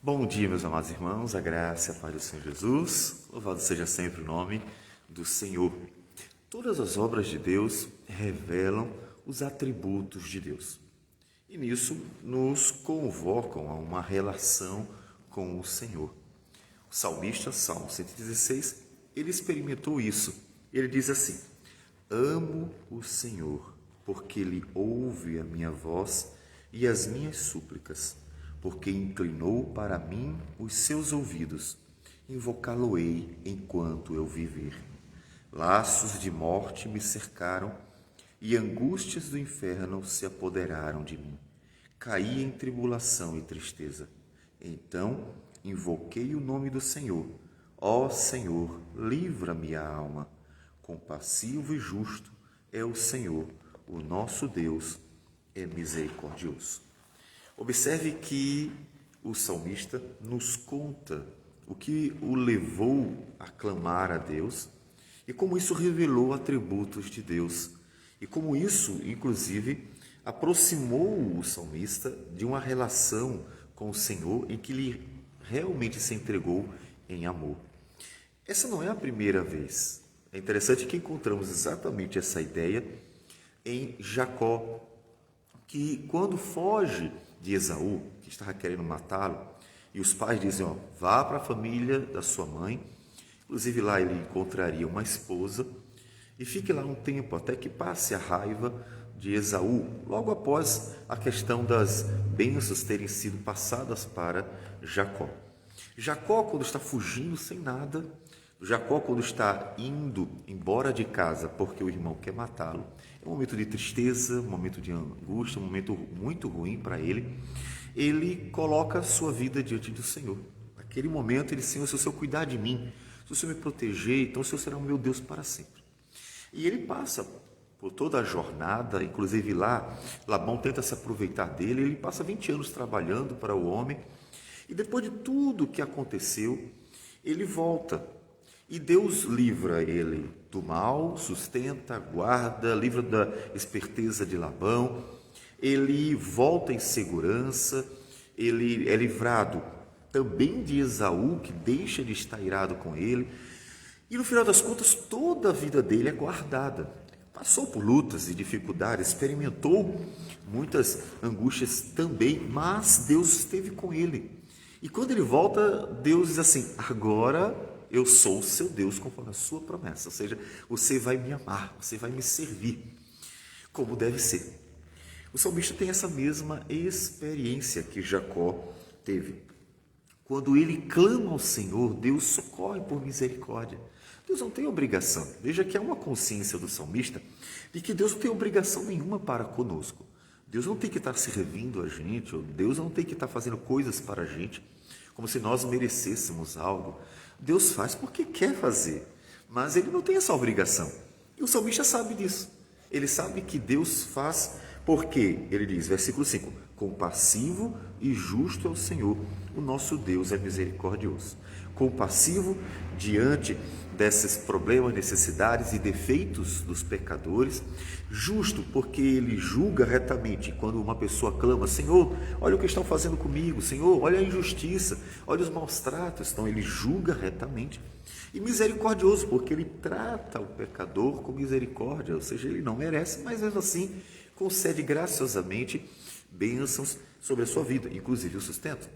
Bom dia, meus amados irmãos, a graça e a paz do Senhor Jesus, louvado seja sempre o nome do Senhor. Todas as obras de Deus revelam os atributos de Deus e nisso nos convocam a uma relação com o Senhor. O salmista, Salmo 116, ele experimentou isso. Ele diz assim: amo o Senhor, porque Ele ouve a minha voz e as minhas súplicas, porque inclinou para mim os seus ouvidos. Invocá-lo-ei enquanto eu viver. Laços de morte me cercaram e angústias do inferno se apoderaram de mim. Caí em tribulação e tristeza. Então invoquei o nome do Senhor. Ó Senhor, livra-me a alma. Compassivo e justo é o Senhor, o nosso Deus é misericordioso. Observe que o salmista nos conta o que o levou a clamar a Deus e como isso revelou atributos de Deus e como isso, inclusive, aproximou o salmista de uma relação com o Senhor em que ele realmente se entregou em amor. Essa não é a primeira vez. É interessante que encontramos exatamente essa ideia em Jacó, que quando foge de Esaú, que estava querendo matá-lo, e os pais dizem, vá para a família da sua mãe, inclusive lá ele encontraria uma esposa, e fique lá um tempo até que passe a raiva de Esaú, logo após a questão das bênçãos terem sido passadas para Jacó. Jacó, quando está fugindo sem nada, Jacó, quando está indo embora de casa porque o irmão quer matá-lo, é um momento de tristeza, um momento de angústia, um momento muito ruim para ele. Ele coloca a sua vida diante do Senhor. Naquele momento, ele, Senhor, se o Senhor cuidar de mim, se o Senhor me proteger, então o Senhor será o meu Deus para sempre. E ele passa por toda a jornada, inclusive lá, Labão tenta se aproveitar dele, ele passa 20 anos trabalhando para o homem, e depois de tudo o que aconteceu, ele volta. E Deus livra ele do mal, sustenta, guarda, livra da esperteza de Labão, ele volta em segurança, ele é livrado também de Esaú, que deixa de estar irado com ele, e no final das contas toda a vida dele é guardada. Passou por lutas e dificuldades, experimentou muitas angústias também, mas Deus esteve com ele. E quando ele volta, Deus diz assim: agora eu sou o seu Deus conforme a sua promessa, ou seja, você vai me amar, você vai me servir, como deve ser. O salmista tem essa mesma experiência que Jacó teve. Quando ele clama ao Senhor, Deus socorre por misericórdia. Deus não tem obrigação. Veja que há uma consciência do salmista de que Deus não tem obrigação nenhuma para conosco. Deus não tem que estar servindo a gente, ou Deus não tem que estar fazendo coisas para a gente, como se nós merecêssemos algo. Deus faz porque quer fazer, mas Ele não tem essa obrigação. E o salmista sabe disso. Ele sabe que Deus faz porque, ele diz, versículo 5, compassivo e justo é o Senhor, o nosso Deus é misericordioso. Compassivo diante desses problemas, necessidades e defeitos dos pecadores, justo porque ele julga retamente. Quando uma pessoa clama: Senhor, olha o que estão fazendo comigo, Senhor, olha a injustiça, olha os maus tratos, então ele julga retamente. E misericordioso, porque ele trata o pecador com misericórdia, ou seja, ele não merece, mas mesmo assim concede graciosamente bênçãos sobre a sua vida, inclusive o sustento.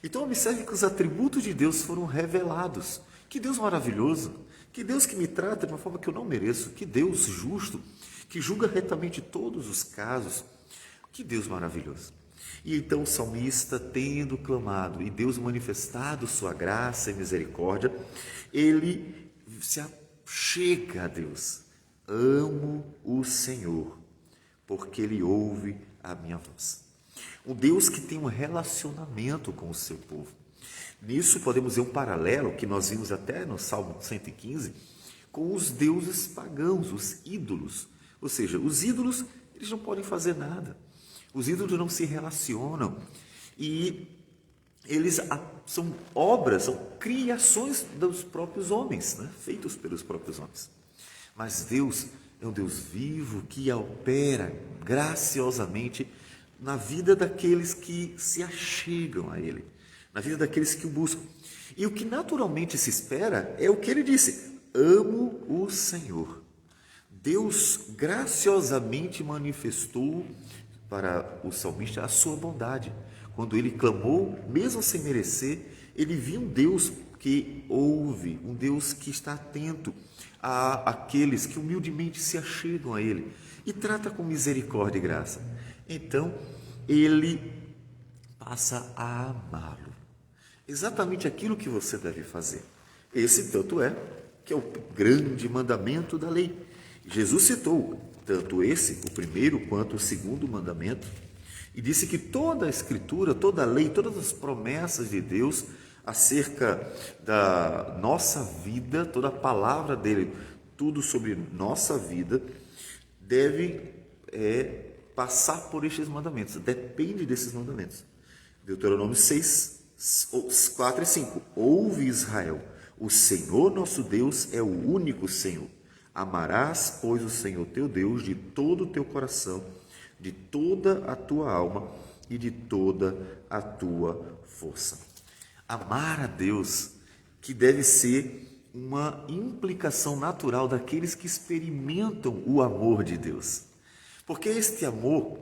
Então observe que os atributos de Deus foram revelados. Que Deus maravilhoso, que Deus que me trata de uma forma que eu não mereço, que Deus justo, que julga retamente todos os casos, que Deus maravilhoso. E então o salmista, tendo clamado e Deus manifestado sua graça e misericórdia, ele se achega a Deus. Amo o Senhor, porque Ele ouve a minha voz. Um Deus que tem um relacionamento com o seu povo. Nisso podemos ver um paralelo que nós vimos até no Salmo 115 com os deuses pagãos, os ídolos. Ou seja, os ídolos, eles não podem fazer nada. Os ídolos não se relacionam. E eles são obras, são criações dos próprios homens, né? Feitos pelos próprios homens. Mas Deus é um Deus vivo que opera graciosamente na vida daqueles que se achegam a Ele. na vida daqueles que o buscam. E o que naturalmente se espera é o que ele disse: amo o Senhor. Deus graciosamente manifestou para o salmista a sua bondade. Quando ele clamou, mesmo sem merecer, ele viu um Deus que ouve, um Deus que está atento àqueles que humildemente se achegam a ele e trata com misericórdia e graça. Então, ele passa a amá-lo. Exatamente aquilo que você deve fazer. Esse tanto é que é o grande mandamento da lei. Jesus citou tanto esse, o primeiro, quanto o segundo mandamento, e disse que toda a Escritura, toda a lei, todas as promessas de Deus acerca da nossa vida, toda a palavra dele, tudo sobre nossa vida, deve passar por estes mandamentos, depende desses mandamentos. Deuteronômio 6, 4 e 5. Ouve, Israel, o Senhor nosso Deus é o único Senhor. Amarás, pois, o Senhor teu Deus de todo o teu coração, de toda a tua alma e de toda a tua força. Amar a Deus, que deve ser uma implicação natural daqueles que experimentam o amor de Deus. Porque este amor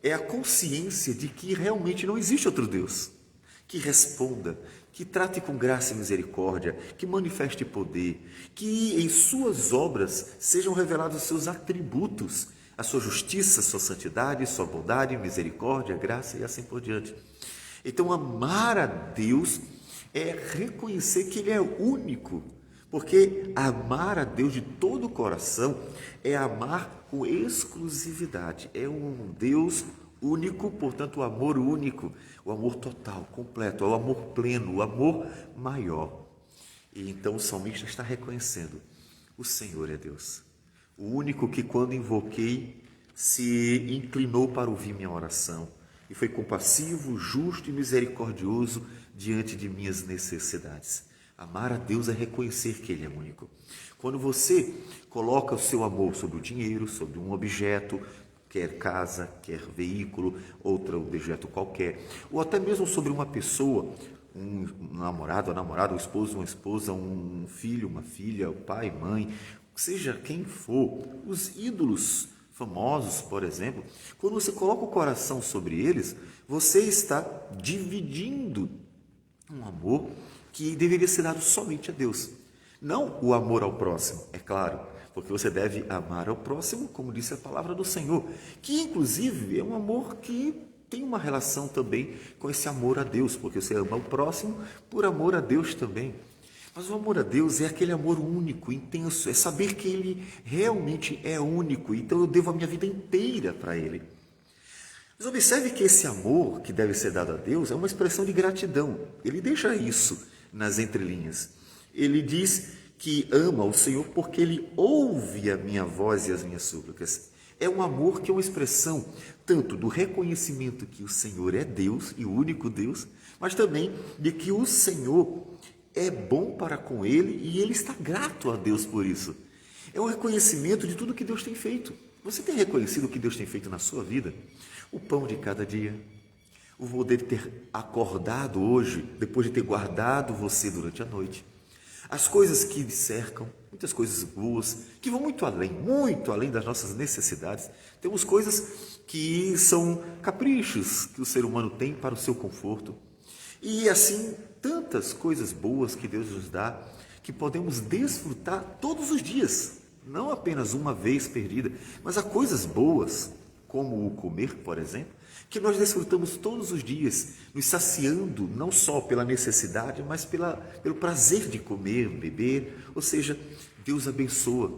é a consciência de que realmente não existe outro Deus que responda, que trate com graça e misericórdia, que manifeste poder, que em suas obras sejam revelados os seus atributos, a sua justiça, a sua santidade, sua bondade, misericórdia, graça e assim por diante. Então, amar a Deus é reconhecer que Ele é único, porque amar a Deus de todo o coração é amar com exclusividade, é um Deus único, portanto, o amor único, o amor total, completo, é o amor pleno, o amor maior. E então o salmista está reconhecendo: o Senhor é Deus, o único que, quando invoquei, se inclinou para ouvir minha oração e foi compassivo, justo e misericordioso diante de minhas necessidades. Amar a Deus é reconhecer que Ele é único. Quando você coloca o seu amor sobre o dinheiro, sobre um objeto, quer casa, quer veículo, outro objeto qualquer, ou até mesmo sobre uma pessoa, um namorado, uma namorada, um esposo, uma esposa, um filho, uma filha, o pai, mãe, seja quem for, os ídolos famosos, por exemplo, quando você coloca o coração sobre eles, você está dividindo um amor que deveria ser dado somente a Deus. Não o amor ao próximo, é claro, porque você deve amar ao próximo, como disse a palavra do Senhor, que inclusive é um amor que tem uma relação também com esse amor a Deus, porque você ama o próximo por amor a Deus também. Mas o amor a Deus é aquele amor único, intenso, é saber que Ele realmente é único, então eu devo a minha vida inteira para Ele. Mas observe que esse amor que deve ser dado a Deus é uma expressão de gratidão. Ele deixa isso nas entrelinhas. Ele diz que ama o Senhor porque Ele ouve a minha voz e as minhas súplicas. É um amor que é uma expressão tanto do reconhecimento que o Senhor é Deus e o único Deus, mas também de que o Senhor é bom para com Ele e Ele está grato a Deus por isso. É um reconhecimento de tudo que Deus tem feito. Você tem reconhecido o que Deus tem feito na sua vida? O pão de cada dia, o poder de ter acordado hoje, depois de ter guardado você durante a noite, as coisas que lhe cercam, muitas coisas boas, que vão muito além das nossas necessidades. Temos coisas que são caprichos que o ser humano tem para o seu conforto. E assim, tantas coisas boas que Deus nos dá, que podemos desfrutar todos os dias, não apenas uma vez perdida, mas há coisas boas, como o comer, por exemplo, que nós desfrutamos todos os dias, nos saciando não só pela necessidade, mas pelo prazer de comer, beber, ou seja, Deus abençoa.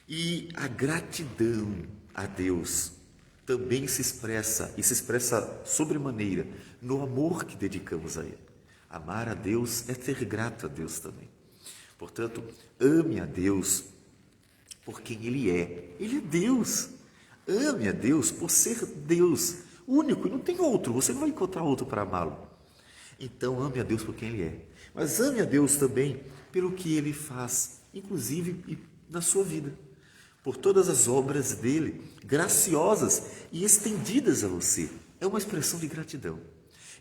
E a gratidão a Deus também se expressa, e se expressa sobremaneira, no amor que dedicamos a Ele. Amar a Deus é ter grato a Deus também. Portanto, ame a Deus por quem Ele é. Ele é Deus. Ame a Deus por ser Deus, único, e não tem outro, você não vai encontrar outro para amá-lo. Então, ame a Deus por quem Ele é. Mas ame a Deus também pelo que Ele faz, inclusive na sua vida. Por todas as obras dEle, graciosas e estendidas a você. É uma expressão de gratidão.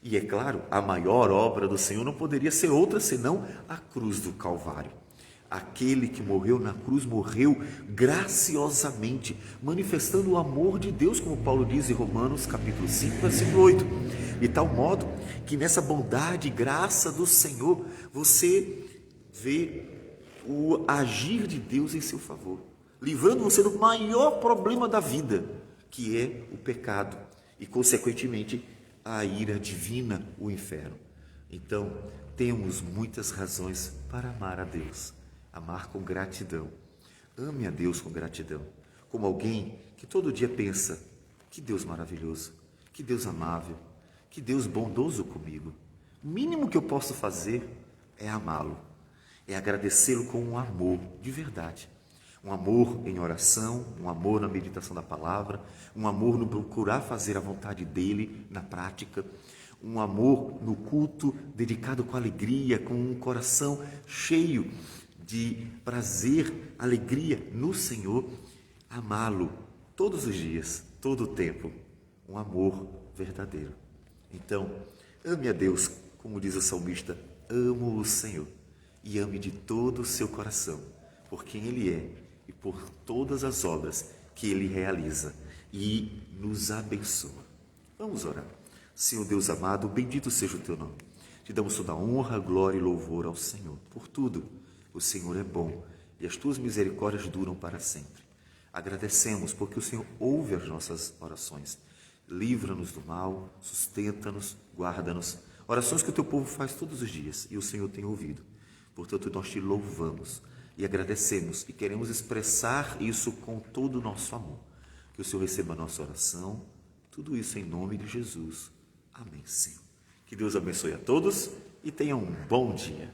E é claro, a maior obra do Senhor não poderia ser outra senão a cruz do Calvário. Aquele que morreu na cruz morreu graciosamente, manifestando o amor de Deus, como Paulo diz em Romanos capítulo 5, versículo 8. De tal modo que nessa bondade e graça do Senhor, você vê o agir de Deus em seu favor, livrando você do maior problema da vida, que é o pecado e, consequentemente, a ira divina, o inferno. Então, temos muitas razões para amar a Deus, amar com gratidão. Ame a Deus com gratidão, como alguém que todo dia pensa: que Deus maravilhoso, que Deus amável, que Deus bondoso comigo. O mínimo que eu posso fazer é amá-lo, é agradecê-lo com um amor de verdade. Um amor em oração, um amor na meditação da palavra, um amor no procurar fazer a vontade dele na prática, um amor no culto dedicado com alegria, com um coração cheio de prazer, alegria no Senhor, amá-lo todos os dias, todo o tempo, um amor verdadeiro. Então, ame a Deus, como diz o salmista: amo o Senhor, e ame de todo o seu coração, por quem Ele é e por todas as obras que Ele realiza e nos abençoa. Vamos orar. Senhor Deus amado, bendito seja o Teu nome. Te damos toda a honra, glória e louvor ao Senhor. Por tudo, o Senhor é bom e as Tuas misericórdias duram para sempre. Agradecemos porque o Senhor ouve as nossas orações. Livra-nos do mal, sustenta-nos, guarda-nos. Orações que o Teu povo faz todos os dias e o Senhor tem ouvido. Portanto, nós Te louvamos e agradecemos e queremos expressar isso com todo o nosso amor. Que o Senhor receba a nossa oração, tudo isso em nome de Jesus. Amém, Senhor. Que Deus abençoe a todos e tenham um bom dia.